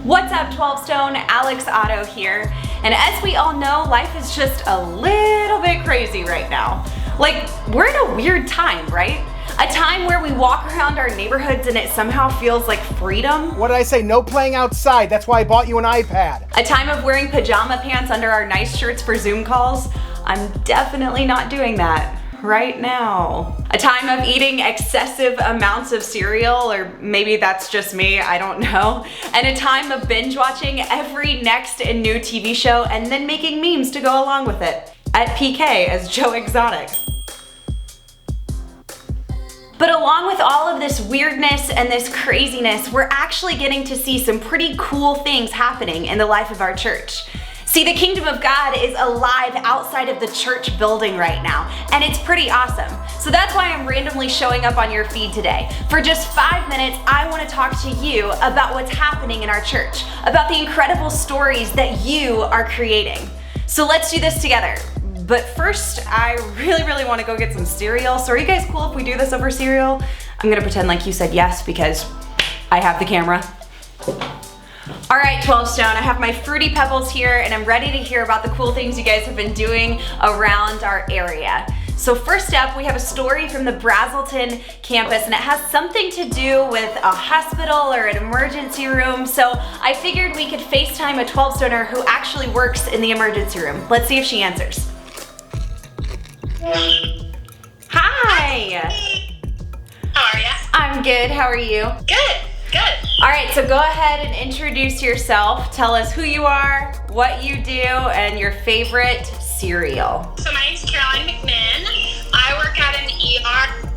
What's up, 12STONE? Alex Otto here. And as we all know, life is just a little bit crazy right now. Like, we're in a weird time, right? A time where we walk around our neighborhoods and it somehow feels like freedom. What did I say? No playing outside. That's why I bought you an iPad. A time of wearing pajama pants under our nice shirts for Zoom calls. I'm definitely not doing that right now. A time of eating excessive amounts of cereal, or maybe that's just me, I don't know. And a time of binge watching every next and new TV show and then making memes to go along with it. At PK as Joe Exotic. But along with all of this weirdness and this craziness, we're actually getting to see some pretty cool things happening in the life of our church. See, the kingdom of God is alive outside of the church building right now, and it's pretty awesome. So that's why I'm randomly showing up on your feed today. For just 5 minutes, I want to talk to you about what's happening in our church, about the incredible stories that you are creating. So let's do this together. But first, I really want to go get some cereal. So are you guys cool if we do this over cereal? I'm gonna pretend like you said yes because I have the camera. All right, 12STONE, I have my Fruity Pebbles here and I'm ready to hear about the cool things you guys have been doing around our area. So first up, we have a story from the Brazelton campus and it has something to do with a hospital or an emergency room. So I figured we could FaceTime a 12STONer who actually works in the emergency room. Let's see if she answers. Hi. How are ya? I'm good, how are you? Good. All right, so go ahead and introduce yourself. Tell us who you are, what you do, and your favorite cereal. So my name's Caroline McMinn. I work at an ER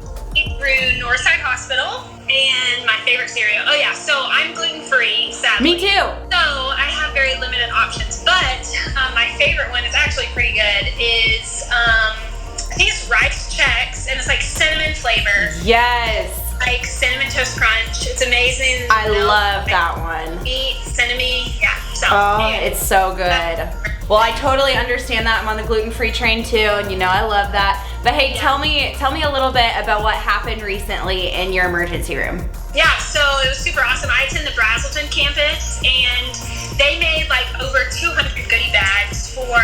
through Northside Hospital, and my favorite cereal. Oh yeah, so I'm gluten-free, sadly. Me too. So I have very limited options, but my favorite one is actually pretty good. Is I think it's Rice Chex, and it's like cinnamon flavor. Yes. Like Cinnamon Toast Crunch. It's amazing. I love that one. Cinnamon, yeah. So, it's so good. Well, I totally understand that. I'm on the gluten-free train too, and you know I love that. But hey, tell me a little bit about what happened recently in your emergency room. Yeah, so it was super awesome. I attend the Brazelton campus, and they made like over 200 goodie bags for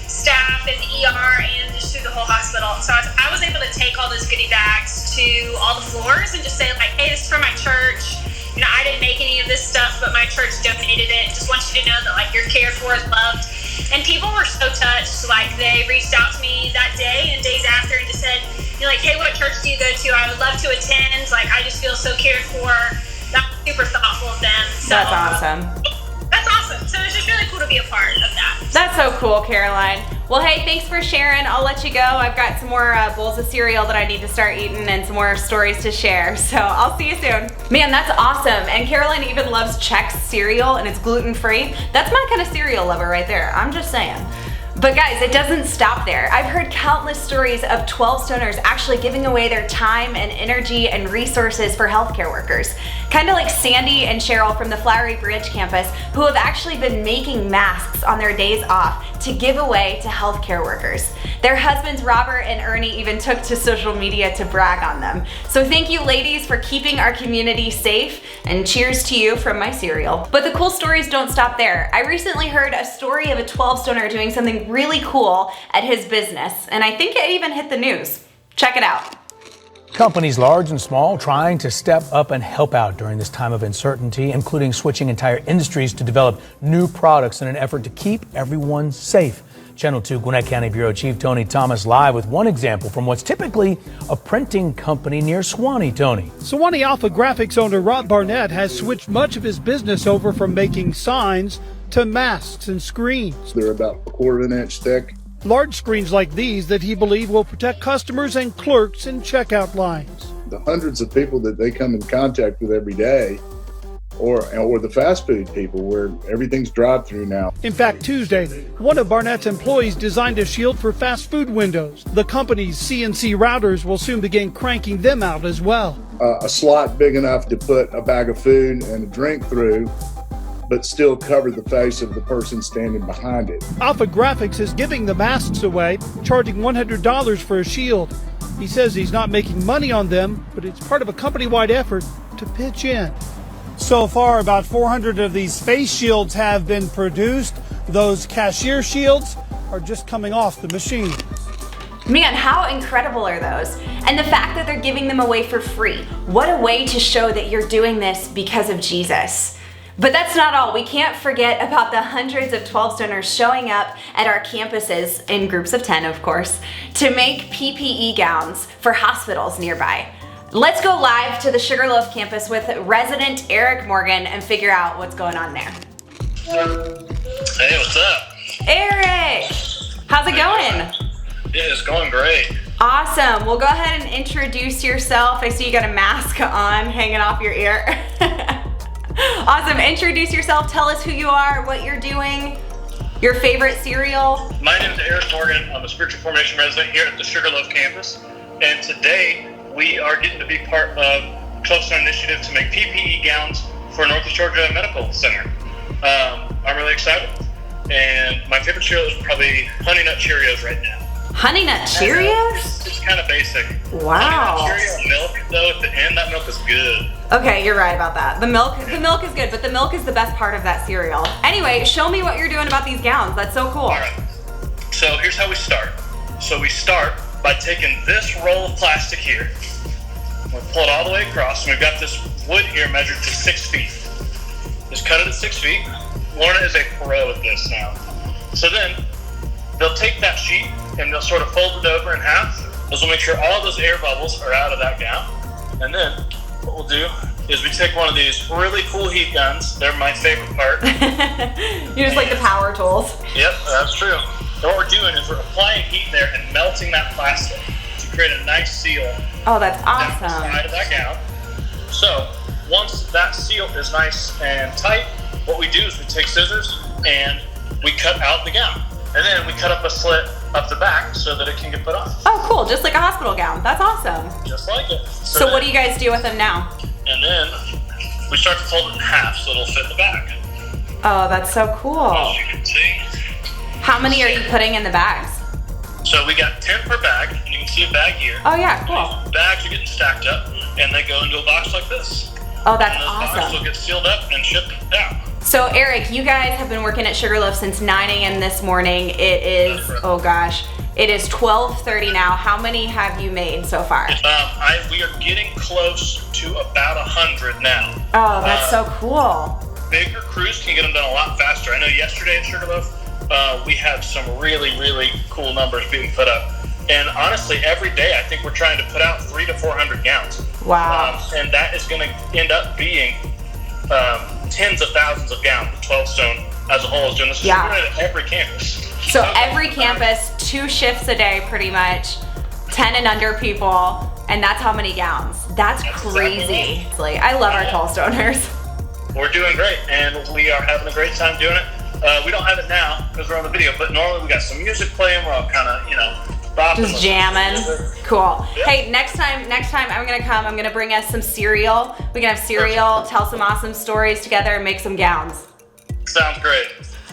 staff in the ER and just through the whole hospital. So I was able to take all those goodie bags to all the floors and just say like, hey, this is for my church. You know, I didn't make any of this stuff, but my church donated it. Just want you to know that like you're cared for and loved. And people were so touched. Like they reached out to me that day and days after and just said, you know, like, hey, what church do you go to? I would love to attend. Like, I just feel so cared for. That was super thoughtful of them. So, that's awesome. That's awesome. So it's just really cool to be a part of that. That's so cool, Caroline. Well, hey, thanks for sharing. I'll let you go. I've got some more bowls of cereal that I need to start eating and some more stories to share. So I'll see you soon. Man, that's awesome. And Caroline even loves Chex cereal and it's gluten-free. That's my kind of cereal lover right there. I'm just saying. But guys, it doesn't stop there. I've heard countless stories of 12STONers actually giving away their time and energy and resources for healthcare workers. Kind of like Sandy and Cheryl from the Flowery Bridge campus, who have actually been making masks on their days off to give away to healthcare workers. Their husbands, Robert and Ernie, even took to social media to brag on them. So thank you, ladies, for keeping our community safe, and cheers to you from my cereal. But the cool stories don't stop there. I recently heard a story of a 12STOner doing something really cool at his business, and I think it even hit the news. Check it out. Companies large and small trying to step up and help out during this time of uncertainty, including switching entire industries to develop new products in an effort to keep everyone safe. Channel 2 Gwinnett County Bureau Chief Tony Thomas live with one example from what's typically a printing company near Suwanee. Tony. Suwanee Alpha Graphics owner Rob Barnett has switched much of his business over from making signs to masks and screens. They're about 1/4 of an inch thick. Large screens like these that he believes will protect customers and clerks in checkout lines. The hundreds of people that they come in contact with every day, or the fast food people where everything's drive-through now. In fact, Tuesday, one of Barnett's employees designed a shield for fast food windows. The company's CNC routers will soon begin cranking them out as well. A slot big enough to put a bag of food and a drink through, but still cover the face of the person standing behind it. Alpha Graphics is giving the masks away, charging $100 for a shield. He says he's not making money on them, but it's part of a company-wide effort to pitch in. So far, about 400 of these face shields have been produced. Those cashier shields are just coming off the machine. Man, how incredible are those? And the fact that they're giving them away for free. What a way to show that you're doing this because of Jesus. But that's not all. We can't forget about the hundreds of 12-stoners showing up at our campuses, in groups of 10 of course, to make PPE gowns for hospitals nearby. Let's go live to the Sugarloaf campus with resident Eric Morgan and figure out what's going on there. Hey, what's up? Eric! How's it going? Yeah, it's going great. Awesome. Well, go ahead and introduce yourself. I see you got a mask on hanging off your ear. Awesome. Introduce yourself. Tell us who you are, what you're doing, your favorite cereal. My name is Eric Morgan. I'm a spiritual formation resident here at the Sugarloaf campus. And today we are getting to be part of 12STONE initiative to make PPE gowns for Northeast Georgia Medical Center. I'm really excited. And my favorite cereal is probably Honey Nut Cheerios right now. Honey Nut Cheerios? It's kind of basic. Wow. Honey Nut Cheerio milk, though, at the end, that milk is good. Okay, you're right about that. The milk is good, but the milk is the best part of that cereal. Anyway, show me what you're doing about these gowns. That's so cool. All right. So here's how we start. So we start by taking this roll of plastic here. We'll pull it all the way across, and we've got this wood here measured to 6 feet. Just cut it at 6 feet. Lorna is a pro at this now. So then they'll take that sheet and they'll sort of fold it over in half. This will make sure all those air bubbles are out of that gown. And then what we'll do is we take one of these really cool heat guns. They're my favorite part. You just like the power tools. Yep, that's true. And what we're doing is we're applying heat there and melting that plastic to create a nice seal. Oh, that's Down the awesome. side of that gown. So once that seal is nice and tight, what we do is we take scissors and we cut out the gown. And then we cut up a slit up the back so that it can get put on. Oh, cool. Just like a hospital gown. That's awesome. Just like it. So what do you guys do with them now? And then we start to fold it in half so it'll fit the back. Oh, that's so cool. As you can see. How many are you putting in the bags? So we got 10 per bag, and you can see a bag here. Oh yeah, cool. Bags are getting stacked up, and they go into a box like this. Oh, that's And those boxes will awesome. get sealed up and shipped out. So Eric, you guys have been working at Sugarloaf since 9 a.m. this morning. It is, oh gosh, it is 12:30 now. How many have you made so far? We are getting close to about 100 now. Oh, that's so cool. Bigger crews can get them done a lot faster. I know yesterday at Sugarloaf, we had some really, really cool numbers being put up. And honestly, every day I think we're trying to put out 300 to 400 gowns. Wow. And that is going to end up being tens of thousands of gowns. 12STONE as a whole is doing this. Yeah. We're doing it at every campus. So every campus, 2 shifts a day pretty much, 10 and under people, and that's how many gowns. That's crazy. Exactly. I love our 12-stoners. We're doing great, and we are having a great time doing it. We don't have it now because we're on the video, but normally we got some music playing. We're all kind of, bopping. Just jamming. Cool. Yeah. Hey, next time I'm gonna come. I'm gonna bring us some cereal. We can have cereal, tell some awesome stories together, and make some gowns. Sounds great.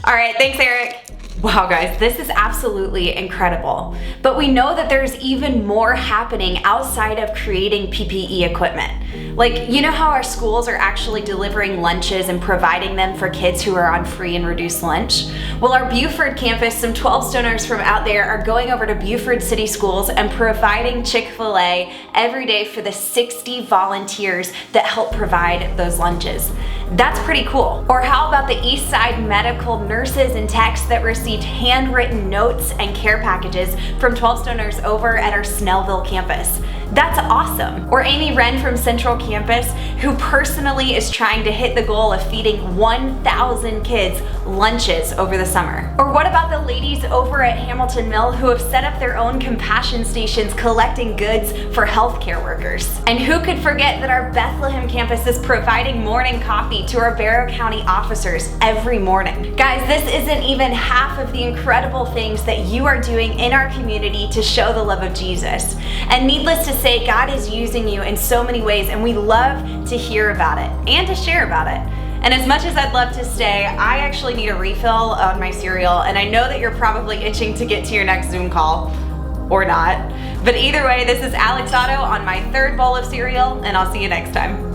All right, thanks, Eric. Wow, guys, this is absolutely incredible. But we know that there's even more happening outside of creating PPE equipment. Like, you know how our schools are actually delivering lunches and providing them for kids who are on free and reduced lunch? Well, our Buford campus, some 12-stoners from out there are going over to Buford City Schools and providing Chick-fil-A every day for the 60 volunteers that help provide those lunches. That's pretty cool. Or how about the East Side medical nurses and techs that received handwritten notes and care packages from 12-stoners over at our Snellville campus? That's awesome. Or Amy Wren from Central Campus, who personally is trying to hit the goal of feeding 1,000 kids lunches over the summer. Or what about the ladies over at Hamilton Mill who have set up their own compassion stations collecting goods for healthcare workers? And who could forget that our Bethlehem campus is providing morning coffee to our Barrow County officers every morning? Guys, this isn't even half of the incredible things that you are doing in our community to show the love of Jesus. And needless to say, God is using you in so many ways, and we love to hear about it and to share about it. And as much as I'd love to stay, I actually need a refill on my cereal, and I know that you're probably itching to get to your next Zoom call, or not. But either way, this is Alex Otto on my 3rd bowl of cereal, and I'll see you next time.